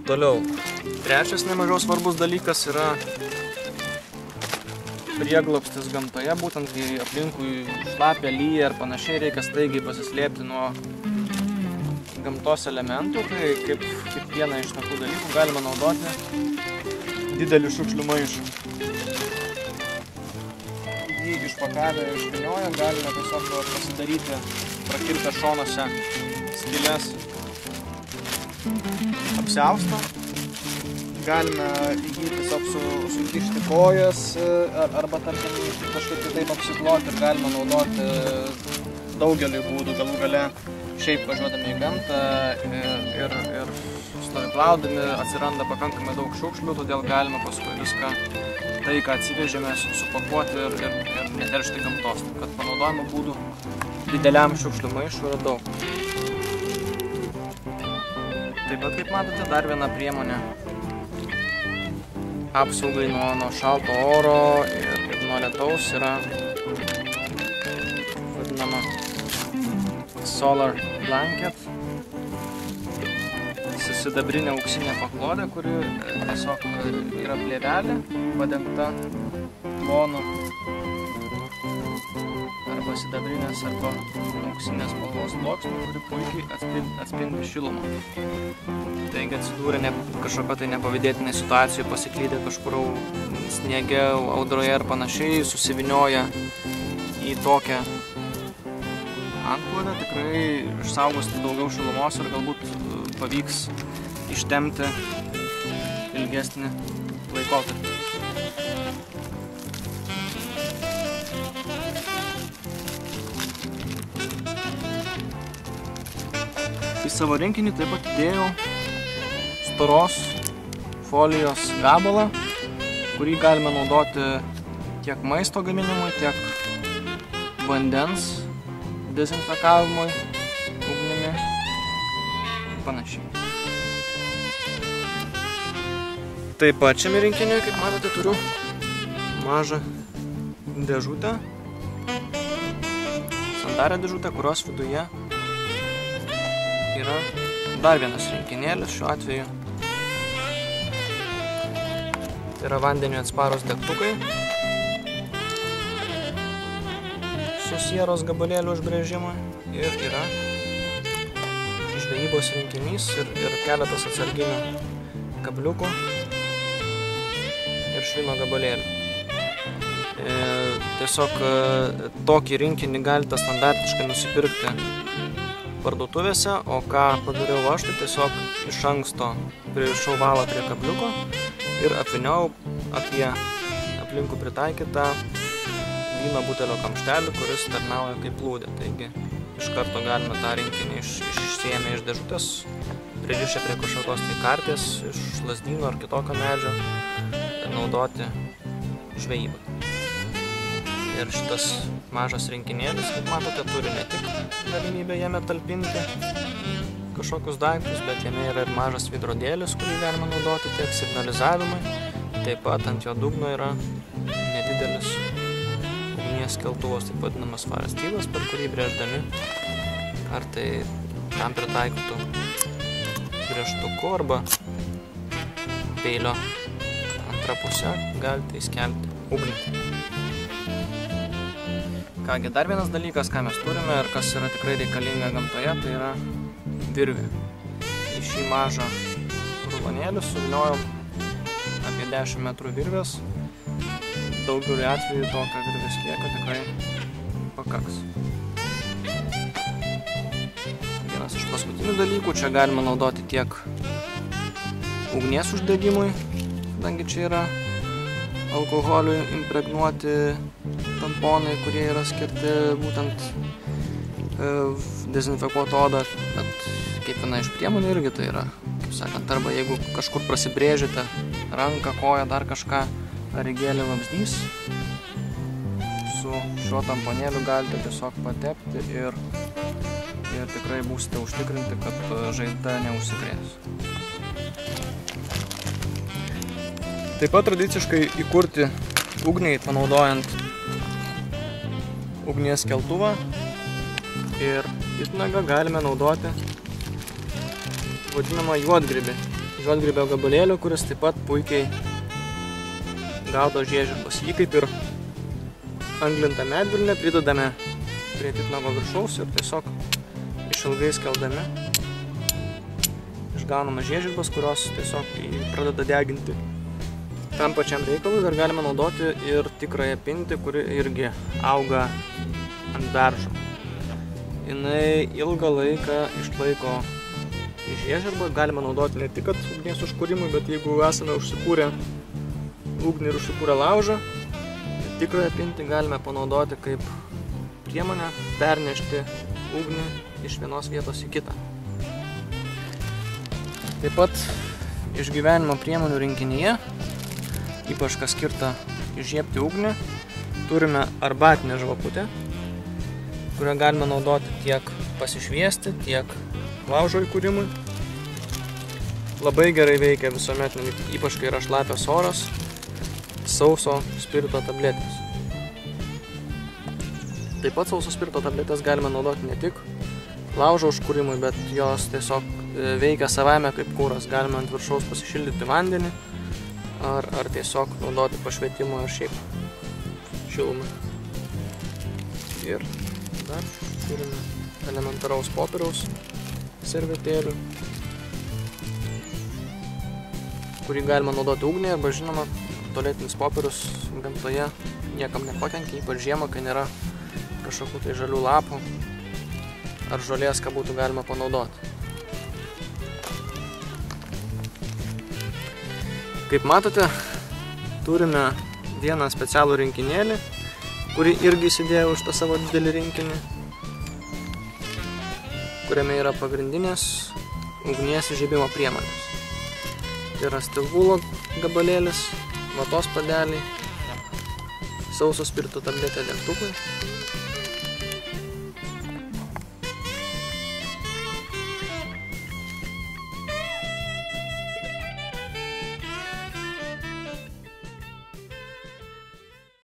Toliau. Trečias nemažiau svarbus dalykas yra prieglobstis gamtoje, būtent kai aplinkui šlapia, lyja ir panašiai, reikia staigiai pasislėpti nuo gamtos elementų, tai kaip vieną iš tokių dalykų galima naudoti didelį šiukšlių maišą. Jį išpakavę ir išvynioję galime tiesiog pasidaryti prakirtę šonuose skylės apsiaustą. Galime jį tiesiog sukišti kojas arba tarkim kažkaip kitaip apsikloti ir galima naudoti daugelį būdų, galų gale šiaip važiuodami į gamtą ir stovyklaudami atsiranda pakankamai daug šiukšlių, todėl galima paskui viską tai, ką atsivežėme, supakuoti ir neteršti gamtos. Kad panaudojimo būdų dideliam šiukšlių maišui yra daug. Taip pat, kaip matote, dar viena priemonė apsaugai nuo šalto oro ir nuo lietaus yra vadinama solar blanket. Sidabrinė auksinė paklodė, kuri tiesiog yra plėvelė padengta plonu arba sidabrinės arba auksinės spalvos sluoksniu, kuri puikiai atspindi šilumą. Taigi atsidūrė kažkokio tai nepavydėtinai situacijų, pasiklydę kažkur sniege, audroje ir panašiai, susivinioja į tokią antklodę, tikrai išsaugosite daugiau šilumos ir galbūt pavyks ištempti ilgesnį laikotarpį. Į savo rinkinį taip pat įdėjau storos folijos gabalą, kurį galime naudoti tiek maisto gaminimui, tiek vandens dezinfekavimui, ugnimi ir panašiai. Taip pat šiame rinkinyje, kaip matote, turiu mažą dėžutę, sandarią dėžutę, kurios viduje yra dar vienas rinkinėlis šiuo atveju. Tai yra vandeniui atsparūs degtukai su sieros gabalėlių užbrėžimui ir yra žvejybos rinkinys ir keletas atsarginių kabliukų ir švino gabalėlių. Tiesiog tokį rinkinį galite standartiškai nusipirkti parduotuvėse, o ką padariau aš, tai tiesiog iš anksto pririšau valą prie kabliuko ir apvyniau apie aplinkui pritaikytą vyno butelio kamštelį, kuris tarnauja kaip plūdė. Taigi iš karto galime tą rinkinį išsiėmę iš dėžutės, pririšę prie kažkokios tai karties, iš lazdyno ar kitokio medžio naudoti žvejybai. Ir šitas mažas rinkinėlis, kaip matote, turi ne tik galimybę jame talpinti kažkokius daiktus, bet jame yra ir mažas veidrodėlis, kurį galima naudoti tiek signalizavimui. Taip pat ant jo dugno yra nedidelis ugnies keltuvas, taip vadinamas farestyvas, per kurį brėždami ar tai tam pritaikytų brėžtuku arba peilio antrą pusę galite įskelti ugnį. Kągi, dar vienas dalykas, ką mes turime ir kas yra tikrai reikalinga gamtoje, tai yra virvė. Į šį mažą rulonėlį suviliojom apie 10 metrų virvės. Daugeliu atveju tokio virvės kiekio tikrai pakaks. Vienas iš paskutinių dalykų, čia galima naudoti tiek ugnies uždegimui, kadangi čia yra alkoholiui impregnuoti tamponai, kurie yra skirti būtent dezinfekuoti odą, bet kaip viena iš priemonių irgi tai yra, kaip sakant, arba jeigu kažkur prasibrėžite ranką, koją, dar kažką, ar įgėlė vamzdys, su šiuo tamponėliu galite tiesiog patepti ir tikrai būsite užtikrinti, kad žaizda neužsikrės. Taip pat tradiciškai įkurti ugnį panaudojant ugnies keltuvą ir titnagą galime naudoti vadinamą juodgrybį žolgrybio gabalėlių, kuris taip pat puikiai gaudo žiežirbas. Jį kaip ir anglintą medvilnę pridedame prie titnago viršaus ir tiesiog išilgai skeldami išgaunama žiežirbas, kurios tiesiog pradeda deginti. Tam pačiam reikalui dar galime naudoti ir tikrąją pintį, kuri irgi auga ant beržo. Jinai ilgą laiką išlaiko žiežirbą, galima naudoti ne tik ugnies užkūrimui, bet jeigu esame užsikūrę ugnį ir užsikūrę laužą, tikrąją pintį galime panaudoti kaip priemonę pernešti ugnį iš vienos vietos į kitą. Taip pat išgyvenimo priemonių rinkinyje, ypač kas skirta įžiebti ugnį, turime arbatinę žvakutę, kurią galime naudoti tiek pasišviesti, tiek laužo įkūrimui. Labai gerai veikia visuomet, ypač kai yra šlapias oras, sauso spirito tabletės. Taip pat sauso spirito tabletės galime naudoti ne tik laužo užkūrimui, bet jos tiesiog veikia savaime kaip kuras. Galime ant viršaus pasišildyti vandenį ar tiesiog naudoti pašvietimą ar šiaip šilumą. Ir dar turime elementaraus popieriaus servetėlių, kurį galima naudoti ugnį, arba žinoma, tualetinis popierius gamtoje niekam nepakenkia, ypač žiemą, kai nėra kažkokių tai žalių lapų ar žolės, ką būtų galima panaudoti. Kaip matote, turime vieną specialų rinkinėlį, kurį irgi įsidėjau už tą savo didelį rinkinį, kuriame yra pagrindinės ugnies įžiebimo priemonės. Tai yra stilvulo gabalėlis, vatos padeliai, sauso spirito tabletė degtukai